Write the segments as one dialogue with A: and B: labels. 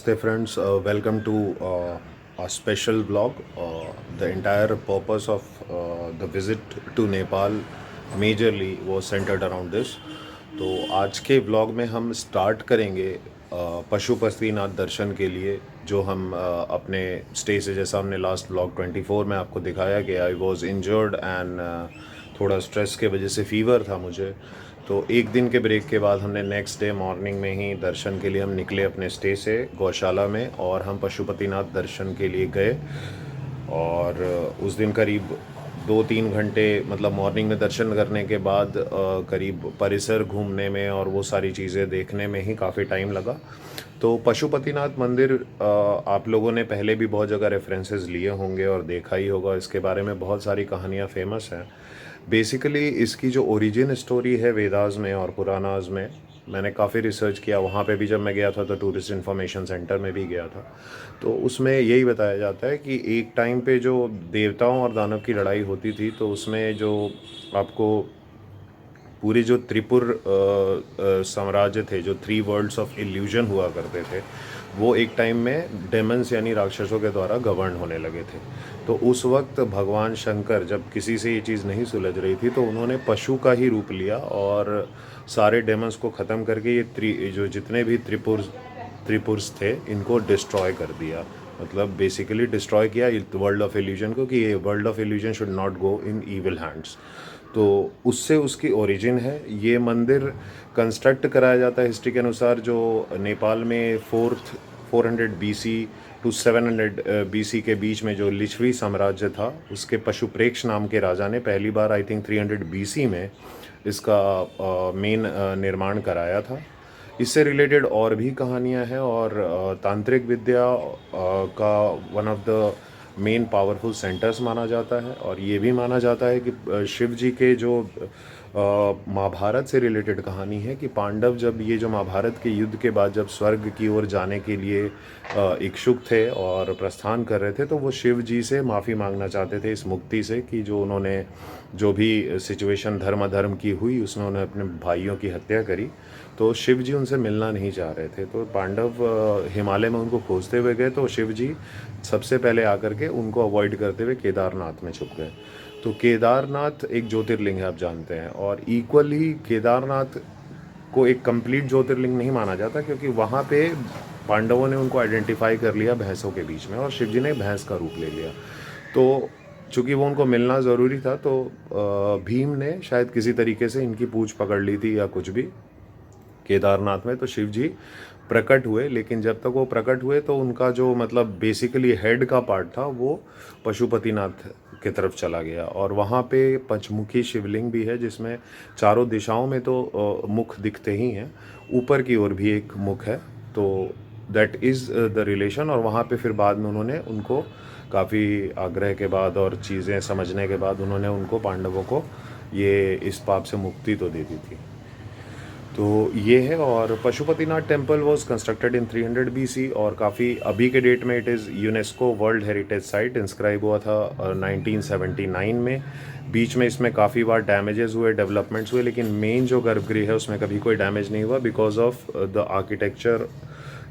A: Namaste friends, welcome to a special vlog. The entire purpose of the visit to Nepal majorly was centered around this. तो आज के vlog में हम start करेंगे पशुपतिनाथ दर्शन के लिए, जो हम अपने स्टे से, जैसा हमने लास्ट व्लॉग 24 में आपको दिखाया कि आई वॉज इंजर्ड एंड थोड़ा स्ट्रेस के वजह से फीवर था मुझे। तो एक दिन के ब्रेक के बाद हमने नेक्स्ट डे मॉर्निंग में ही दर्शन के लिए हम निकले अपने स्टे से गौशाला में, और हम पशुपतिनाथ दर्शन के लिए गए। और उस दिन करीब 2-3 घंटे, मतलब मॉर्निंग में दर्शन करने के बाद करीब परिसर घूमने में और वो सारी चीज़ें देखने में ही काफ़ी टाइम लगा। तो पशुपतिनाथ मंदिर आप लोगों ने पहले भी बहुत जगह रेफरेंसेस लिए होंगे और देखा ही होगा, इसके बारे में बहुत सारी कहानियाँ फेमस हैं। बेसिकली इसकी जो ओरिजिन स्टोरी है वेदास में और पुराणास में, मैंने काफ़ी रिसर्च किया। वहाँ पे भी जब मैं गया था तो टूरिस्ट इन्फॉर्मेशन सेंटर में भी गया था, तो उसमें यही बताया जाता है कि एक टाइम पे जो देवताओं और दानव की लड़ाई होती थी, तो उसमें जो आपको पूरी जो त्रिपुर साम्राज्य थे, जो 3 वर्ल्ड्स ऑफ इल्यूजन हुआ करते थे, वो एक टाइम में डेमन्स यानी राक्षसों के द्वारा गवर्न होने लगे थे। तो उस वक्त भगवान शंकर जब किसी से ये चीज़ नहीं सुलझ रही थी, तो उन्होंने पशु का ही रूप लिया और सारे डेमन्स को ख़त्म करके ये जो जितने भी त्रिपुर्स थे, इनको डिस्ट्रॉय कर दिया। मतलब बेसिकली डिस्ट्रॉय किया वर्ल्ड ऑफ इल्यूजन को, कि ये world of illusion should not go in evil hands. तो उससे उसकी ओरिजिन है। ये मंदिर कंस्ट्रक्ट कराया जाता है हिस्ट्री के अनुसार, जो नेपाल में 400 BC टू 700 BC के बीच में जो लिच्छवी साम्राज्य था, उसके पशुप्रेक्ष नाम के राजा ने पहली बार आई थिंक 300 BC में इसका मेन निर्माण कराया था। इससे रिलेटेड और भी कहानियां हैं, और तांत्रिक विद्या का one of the main powerful centres माना जाता है। और ये भी माना जाता है कि शिव जी के जो महाभारत से रिलेटेड कहानी है कि पांडव जब ये जो महाभारत के युद्ध के बाद जब स्वर्ग की ओर जाने के लिए इच्छुक थे और प्रस्थान कर रहे थे, तो वो शिव जी से माफ़ी मांगना चाहते थे इस मुक्ति से, कि जो उन्होंने जो भी सिचुएशन धर्म अधर्म की हुई उसमें उन्होंने अपने भाइयों की हत्या करी। तो शिव जी उनसे मिलना नहीं चाह रहे थे, तो पांडव हिमालय में उनको खोजते हुए गए। तो शिव जी सबसे पहले आकर के उनको अवॉइड करते हुए केदारनाथ में छुप गए। तो केदारनाथ एक ज्योतिर्लिंग है, आप जानते हैं, और इक्वली केदारनाथ को एक कंप्लीट ज्योतिर्लिंग नहीं माना जाता, क्योंकि वहाँ पे पांडवों ने उनको आइडेंटिफाई कर लिया भैंसों के बीच में, और शिव जी ने भैंस का रूप ले लिया। तो चूँकि वो उनको मिलना ज़रूरी था, तो भीम ने शायद किसी तरीके से इनकी पूंछ पकड़ ली थी या कुछ भी केदारनाथ में, तो शिव जी प्रकट हुए। लेकिन जब तक वो प्रकट हुए, तो उनका जो मतलब बेसिकली हेड का पार्ट था, वो पशुपतिनाथ की तरफ चला गया। और वहाँ पे पंचमुखी शिवलिंग भी है, जिसमें चारों दिशाओं में तो मुख दिखते ही हैं, ऊपर की ओर भी एक मुख है। तो दैट इज़ द रिलेशन। और वहाँ पे फिर बाद में उन्होंने उनको काफ़ी आग्रह के बाद और चीज़ें समझने के बाद उन्होंने उनको, पांडवों को, ये इस पाप से मुक्ति तो दे दी थी। तो ये है। और Pashupatinath temple was constructed in 300 BC, और काफ़ी अभी के डेट में it is UNESCO world heritage site inscribe हुआ था 1979 में। बीच में इसमें काफ़ी बार डैमेजेस हुए, डेवलपमेंट्स हुए, लेकिन मेन जो गर्भगृह है उसमें कभी कोई डैमेज नहीं हुआ, बिकॉज ऑफ द आर्किटेक्चर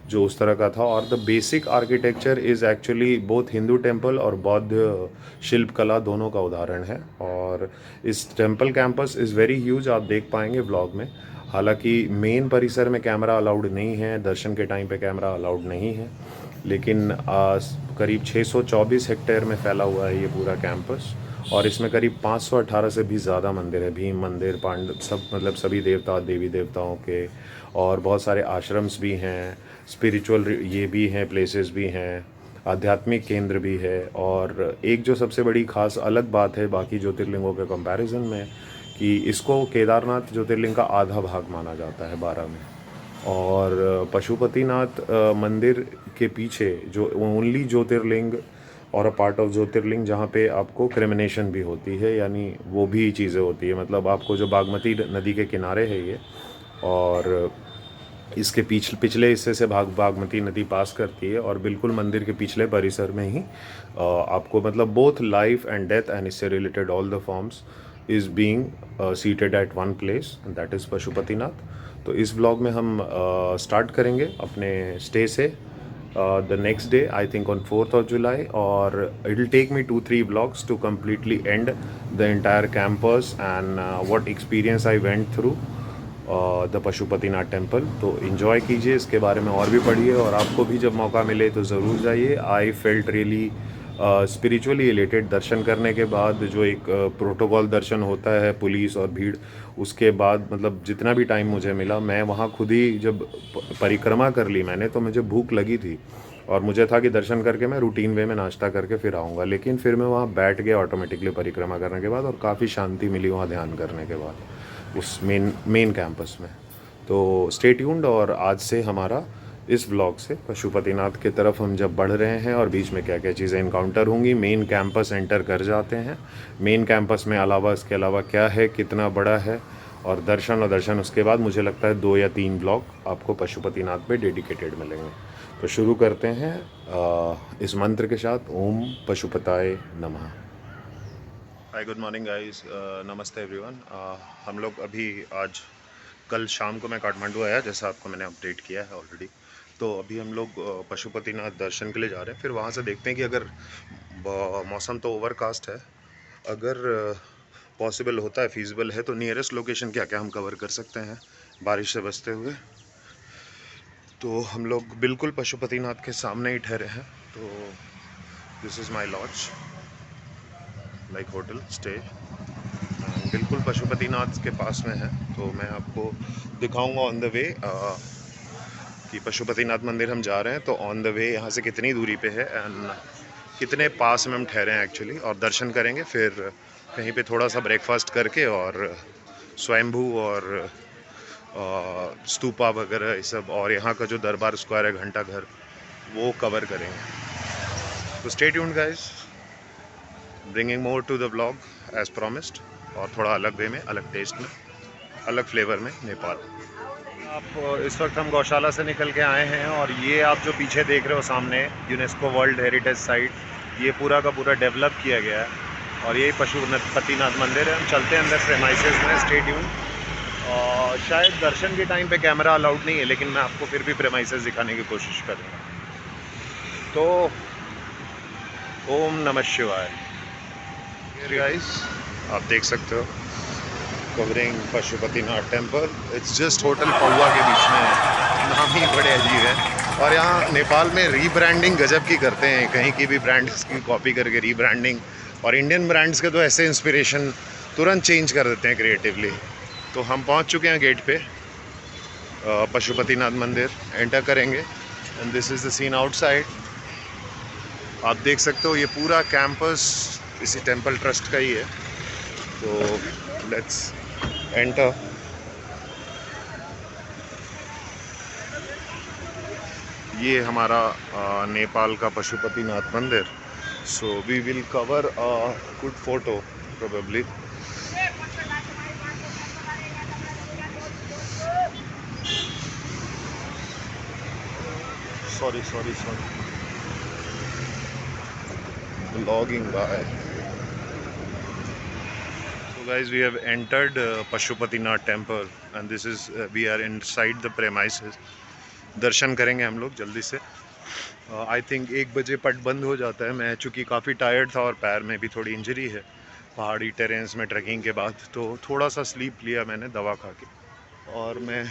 A: जो उस तरह का था। और the basic architecture is actually both Hindu temple और बौद्ध शिल्पकला दोनों का उदाहरण है। और इस temple campus is very huge, आप देख पाएंगे व्लॉग में। हालांकि मेन परिसर में कैमरा अलाउड नहीं है, दर्शन के टाइम पे कैमरा अलाउड नहीं है, लेकिन करीब 624 हेक्टेयर में फैला हुआ है ये पूरा कैंपस। और इसमें करीब 518 से भी ज़्यादा मंदिर है, भीम मंदिर, पांडव, सब मतलब सभी देवता देवी देवताओं के, और बहुत सारे आश्रम्स भी हैं, स्पिरिचुअल ये भी हैं, प्लेसेस भी हैं, आध्यात्मिक केंद्र भी है। और एक जो सबसे बड़ी खास अलग बात है बाकी ज्योतिर्लिंगों के कंपैरिजन में, कि इसको केदारनाथ ज्योतिर्लिंग का आधा भाग माना जाता है 12 में। और पशुपतिनाथ मंदिर के पीछे जो ओनली ज्योतिर्लिंग और अ पार्ट ऑफ ज्योतिर्लिंग जहाँ पे आपको क्रिमिनेशन भी होती है, यानी वो भी चीज़ें होती है। मतलब आपको जो बागमती नदी के किनारे है ये, और इसके पिछले हिस्से से बागमती नदी पास करती है, और बिल्कुल मंदिर के पिछले परिसर में ही आपको मतलब both life and death and इससे related all the forms is being seated at one place, that is Pashupatinath. तो इस ब्लॉग में हम स्टार्ट करेंगे अपने स्टे से the next day, I think on 4th of July, or it'll take me 2-3 vlogs to completely end the entire campus and what experience I went through the Pashupatinath temple. तो enjoy कीजिए, इसके बारे में और भी पढ़िए, और आपको भी जब मौका मिले तो ज़रूर जाइए। I felt really spiritually related. दर्शन करने के बाद जो एक प्रोटोकॉल दर्शन होता है, पुलिस और भीड़, उसके बाद मतलब जितना भी टाइम मुझे मिला, मैं वहाँ खुद ही जब परिक्रमा कर ली मैंने, तो मुझे भूख लगी थी और मुझे था कि दर्शन करके मैं रूटीन वे में नाश्ता करके फिर आऊँगा, लेकिन फिर मैं वहाँ बैठ गया ऑटोमेटिकली परिक्रमा करने के बाद, और काफ़ी शांति मिली वहाँ ध्यान करने के बाद उस मेन कैंपस में। तो स्टे ट्यून्ड, और आज से हमारा इस व्लॉग से पशुपतिनाथ की तरफ हम जब बढ़ रहे हैं और बीच में क्या क्या चीज़ें इनकाउंटर होंगी, मेन कैंपस एंटर कर जाते हैं। मेन कैंपस में अलावा इसके अलावा क्या है, कितना बड़ा है, और दर्शन उसके बाद मुझे लगता है 2 या 3 ब्लॉग आपको पशुपतिनाथ पे डेडिकेटेड मिलेंगे। तो शुरू करते हैं इस मंत्र के साथ, ओम पशुपताय नमः। हाय, गुड मॉर्निंग गाइस, नमस्ते एवरीवन। हम लोग अभी आज कल शाम को मैं काठमांडू आया, जैसा आपको मैंने अपडेट किया है ऑलरेडी। तो अभी हम लोग पशुपतिनाथ दर्शन के लिए जा रहे हैं। फिर वहाँ से देखते हैं कि अगर मौसम तो ओवरकास्ट है, अगर पॉसिबल होता है, फीजिबल है, तो नियरेस्ट लोकेशन क्या क्या हम कवर कर सकते हैं बारिश से बचते हुए। तो हम लोग बिल्कुल पशुपतिनाथ के सामने ही ठहरे हैं। तो this is my lodge, like hotel stay, बिल्कुल पशुपतिनाथ के पास में है। तो मैं आपको दिखाऊंगा ऑन द वे कि पशुपतिनाथ मंदिर हम जा रहे हैं, तो ऑन द वे यहाँ से कितनी दूरी पे है एंड कितने पास में हम ठहरे हैं एक्चुअली, और दर्शन करेंगे। फिर कहीं पे थोड़ा सा ब्रेकफास्ट करके और स्वयंभू और स्तूपा वगैरह ये सब, और यहाँ का जो दरबार स्क्वायर है, घंटा घर, वो कवर करेंगे। तो stay tuned guys, bringing more to the vlog as promised, और थोड़ा अलग वे में, अलग टेस्ट में, अलग फ्लेवर में नेपाल। आप इस वक्त हम गौशाला से निकल के आए हैं, और ये आप जो पीछे देख रहे हो सामने, यूनेस्को वर्ल्ड हेरिटेज साइट, ये पूरा का पूरा डेवलप किया गया है, और यही पशुपतिनाथ मंदिर है। हम चलते हैं अंदर प्रेमाइसेस में, स्टे ट्यून्ड। और शायद दर्शन के टाइम पे कैमरा अलाउड नहीं है, लेकिन मैं आपको फिर भी प्रेमाइसेस दिखाने की कोशिश करूँगा। तो ओम नमः शिवाय गाइस, आप देख सकते हो, covering Pashupatinath temple. It's just hotel पौवा के बीच में है, नाम ही बड़े अजीब है। और यहाँ नेपाल में रीब्रांडिंग गजब की करते हैं, कहीं की भी ब्रांड्स की कॉपी करके रीब्रांडिंग, और इंडियन ब्रांड्स के तो ऐसे इंस्पिरेशन तुरंत चेंज कर देते हैं क्रिएटिवली। तो हम पहुँच चुके हैं गेट पे, पशुपतिनाथ मंदिर एंटर करेंगे, and this is the scene outside. आप देख सकते हो ये पूरा कैंपस इसी टेम्पल ट्रस्ट का ही है। तो लेट्स एंटर। ये हमारा नेपाल का पशुपतिनाथ मंदिर। So we will cover a good photo probably. Sorry logging by. So guys, we have entered Pashupatinath temple, and this is we are inside the premises. दर्शन करेंगे हम लोग जल्दी से। आई थिंक 1 बजे पट बंद हो जाता है। मैं चूँकि काफ़ी टायर्ड था और पैर में भी थोड़ी इंजरी है पहाड़ी टेरेंस में ट्रैकिंग के बाद, तो थोड़ा सा स्लीप लिया मैंने दवा खा के, और मैं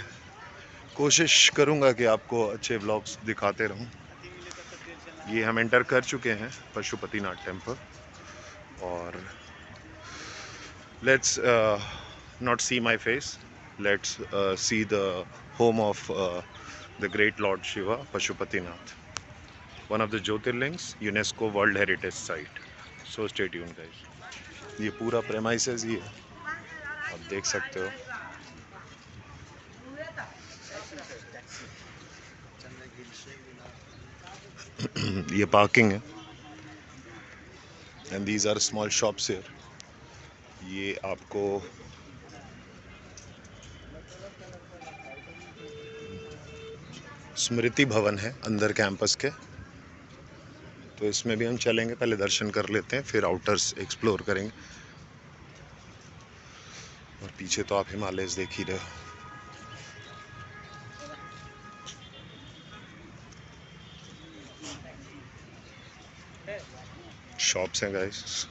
A: कोशिश करूँगा कि आपको अच्छे व्लॉग्स दिखाते रहूँ। ये हम एंटर कर चुके हैं पशुपतिनाथ टेम्पल, और let's not see my face, let's see the home of the great lord Shiva, Pashupatinath, one of the jyotirlingas, UNESCO world heritage site. So stay tuned guys. ये पूरा प्रेमाइसेस ही है, आप देख सकते हो। ये पार्किंग है, and these are small shops here. ये आपको स्मृति भवन है अंदर कैंपस के, तो इसमें भी हम चलेंगे, पहले दर्शन कर लेते हैं, फिर आउटर्स एक्सप्लोर करेंगे। और पीछे तो आप हिमालयस देख ही रहे हो। शॉप्स हैं गाइस,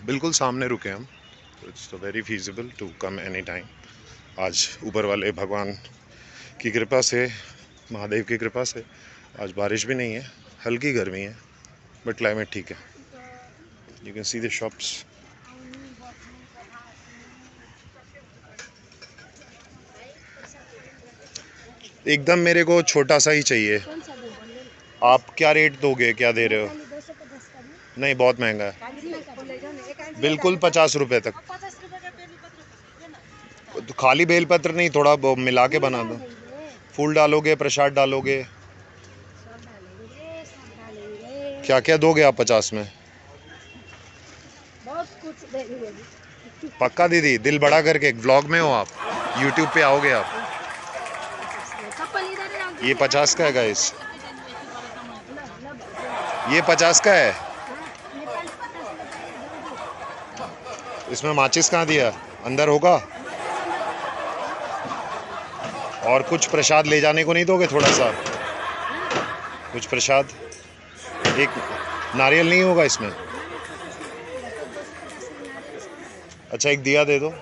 A: बिल्कुल सामने रुके हम, तो it's very feasible to come any time. आज ऊपर वाले भगवान की कृपा से, महादेव की कृपा से आज बारिश भी नहीं है, हल्की गर्मी है, बट क्लाइमेट ठीक है। You can see the shops. एकदम मेरे को छोटा सा ही चाहिए। आप क्या रेट दोगे, क्या दे रहे हो? नहीं, बहुत महंगा है, बिल्कुल 50 रुपए तक। तो खाली बेलपत्र नहीं, थोड़ा मिला के बना दो। फूल डालोगे, प्रसाद डालोगे, क्या क्या दोगे आप 50 में?
B: बहुत कुछ देंगे।
A: पक्का दीदी, दिल बड़ा करके। व्लॉग में हो आप, यूट्यूब पे आओगे आप। ये 50 का है गाइस, ये 50 का है। इसमें माचिस कहाँ दिया, अंदर होगा? और कुछ प्रसाद ले जाने को नहीं दोगे? थोड़ा सा कुछ प्रसाद, एक नारियल नहीं होगा इसमें? अच्छा, एक दिया दे दो।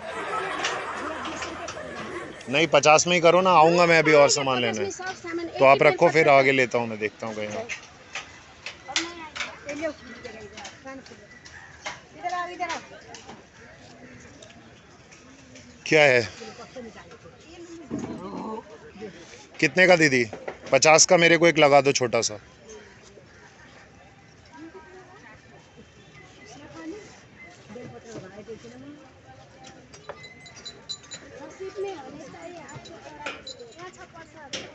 A: नहीं, 50 में ही करो ना, आऊँगा मैं अभी और सामान लेने। तो आप रखो, फिर आगे लेता हूँ मैं, देखता हूँ कहीं। क्या है, कितने का दीदी? 50 का मेरे को एक लगा दो छोटा सा।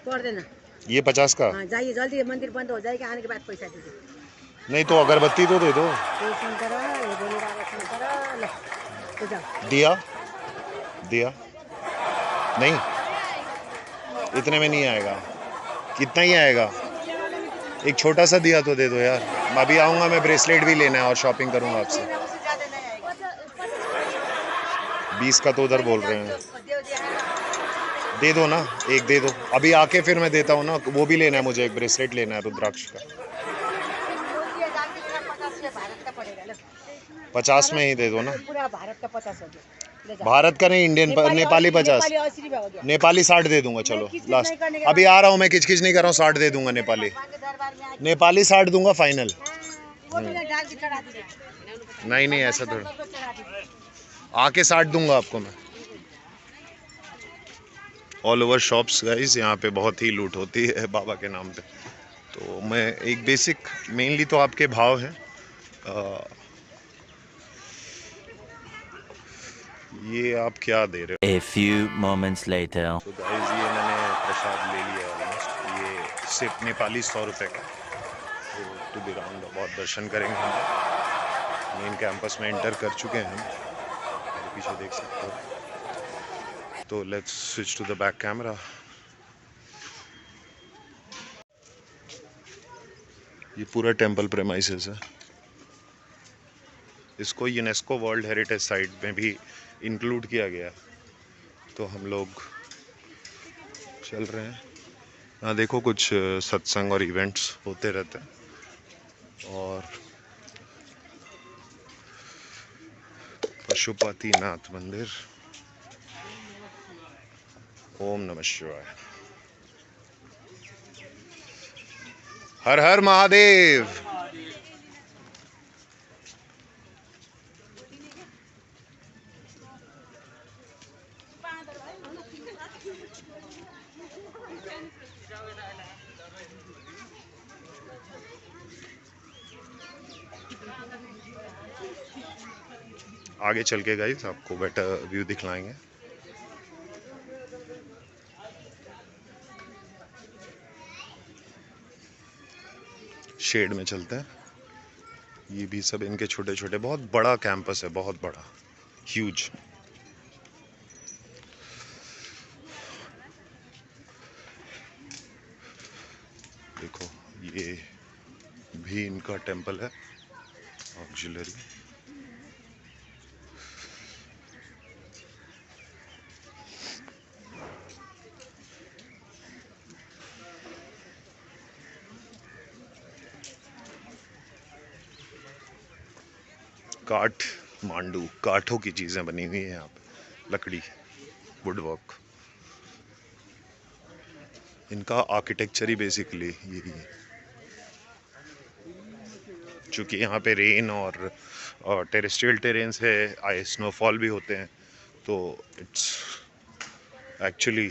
B: कर देना।
A: ये 50 का?
B: हाँ, जाइए जल्दी, मंदिर बंद हो जाएगा, आने के बाद पैसा दीजिए।
A: नहीं तो अगरबत्ती तो दे दो। दिया, दिया नहीं, इतने में नहीं आएगा, कितना ही आएगा? एक छोटा सा दिया तो दे दो यार। मैं अभी आऊँगा, मैं ब्रेसलेट भी लेना है और शॉपिंग करूँगा आपसे। 20 का तो उधर बोल रहे हैं, दे दो ना, एक दे दो। अभी आके फिर मैं देता हूँ ना, वो भी लेना है मुझे, एक ब्रेसलेट लेना है रुद्राक्ष का। 50 में ही दे दो ना।
B: पूरा भारत का 50 हो गया।
A: भारत का नहीं, इंडियन, नेपाली 50। नेपाली 60 दे दूंगा, चलो लास्ट। अभी आ रहा हूँ मैं, किचकिच नहीं कर रहा हूँ, 60 दे दूंगा नेपाली। नेपाली 60 दूंगा फाइनल। नहीं नहीं, ऐसा थोड़ा, आके 60 दूंगा आपको मैं। ऑल ओवर शॉप्स गाइस, यहाँ पे बहुत ही लूट होती है बाबा के नाम पे। तो मैं एक बेसिक, मेनली तो आपके भाव हैं। ये आप क्या दे रहे हो?
C: A few moments later.
A: तो गाइस, ये मैंने प्रसाद ले लिया ऑलमोस्ट। ये सिर्फ नेपाली 100 रुपये का। तो टू बी राउंड अबाउट दर्शन करेंगे हम, मेन कैंपस में एंटर कर चुके हैं हम, मेरे पीछे देख सकते हो। तो let's switch to the back camera. ये पूरा टेंपल प्रेमाइसेस है, इसको यूनेस्को वर्ल्ड हेरिटेज साइट में भी इंक्लूड किया गया। तो हम लोग चल रहे हैं यहाँ, देखो कुछ सत्संग और इवेंट्स होते रहते हैं। और पशुपतिनाथ मंदिर, ओम नमः शिवाय, हर हर महादेव। आगे चल के गाइस आपको बेटर व्यू दिखलाएंगे। शेड में चलते हैं। ये भी सब इनके छोटे छोटे, बहुत बड़ा कैंपस है, बहुत बड़ा, ह्यूज। देखो, ये भी इनका टेंपल है, ऑक्सिलरी। काठ मांडू, काठों की चीज़ें बनी हुई है यहाँ पे, लकड़ी, वुड वर्क। इनका आर्किटेक्चर ही बेसिकली यही है। चूँकि यहाँ पे रेन और टेरेस्ट्रियल टेरेन्स है, आइस स्नोफॉल भी होते हैं, तो इट्स एक्चुअली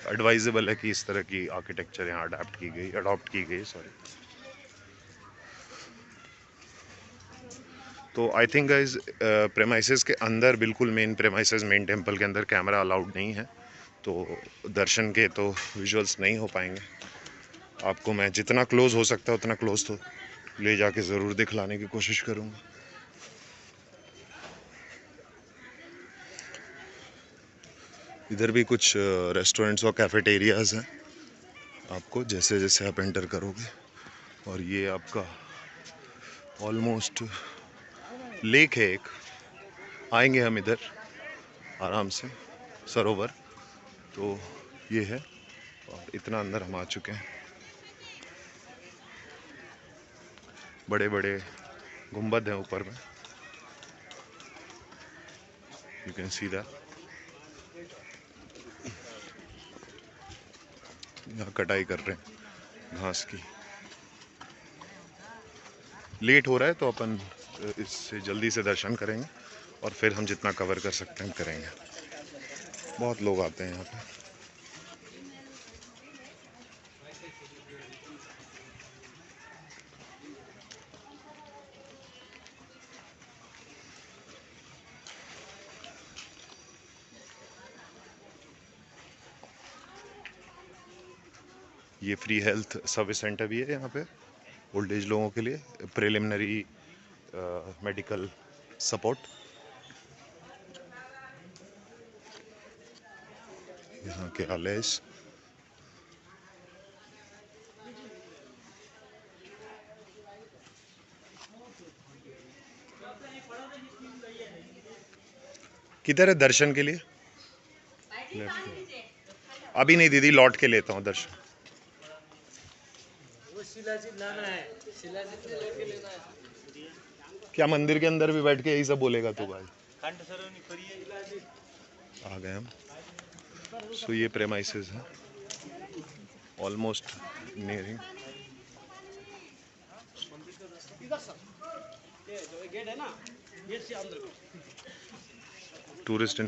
A: एडवाइजेबल है कि इस तरह की आर्किटेक्चर यहाँ अडॉप्ट की गई सॉरी। तो आई थिंक गाइज प्रेमाइसेस के अंदर, बिल्कुल मेन प्रेमाइसेस, मेन टेम्पल के अंदर कैमरा अलाउड नहीं है, तो दर्शन के तो विजुअल्स नहीं हो पाएंगे। आपको मैं जितना क्लोज हो सकता है उतना क्लोज तो ले जाके ज़रूर दिखलाने की कोशिश करूँगा। इधर भी कुछ रेस्टोरेंट्स और कैफेटेरियाज़ हैं आपको जैसे जैसे आप एंटर करोगे। और ये आपका ऑलमोस्ट लेक है एक, आएंगे हम इधर आराम से, सरोवर, तो ये है। और इतना अंदर हम आ चुके हैं। बड़े बड़े गुंबद हैं ऊपर में, यू कैन सी दैट। यहाँ कटाई कर रहे हैं घास की। लेट हो रहा है तो अपन इससे जल्दी से दर्शन करेंगे और फिर हम जितना कवर कर सकते हैं हम करेंगे। बहुत लोग आते हैं यहाँ पे। ये फ्री हेल्थ सर्विस सेंटर भी है यहाँ पे, ओल्ड एज लोगों के लिए, प्रिलिमिनरी मेडिकल सपोर्ट। यहाँ के आलयस, किधर है दर्शन के लिए? अभी नहीं दीदी, लौट के लेता हूँ दर्शन। क्या मंदिर के अंदर भी बैठ के यही सब बोलेगा तू भाई? आ गए हम। सो ये प्रेमाइसेस है ऑलमोस्ट नियरिंग। टूरिस्ट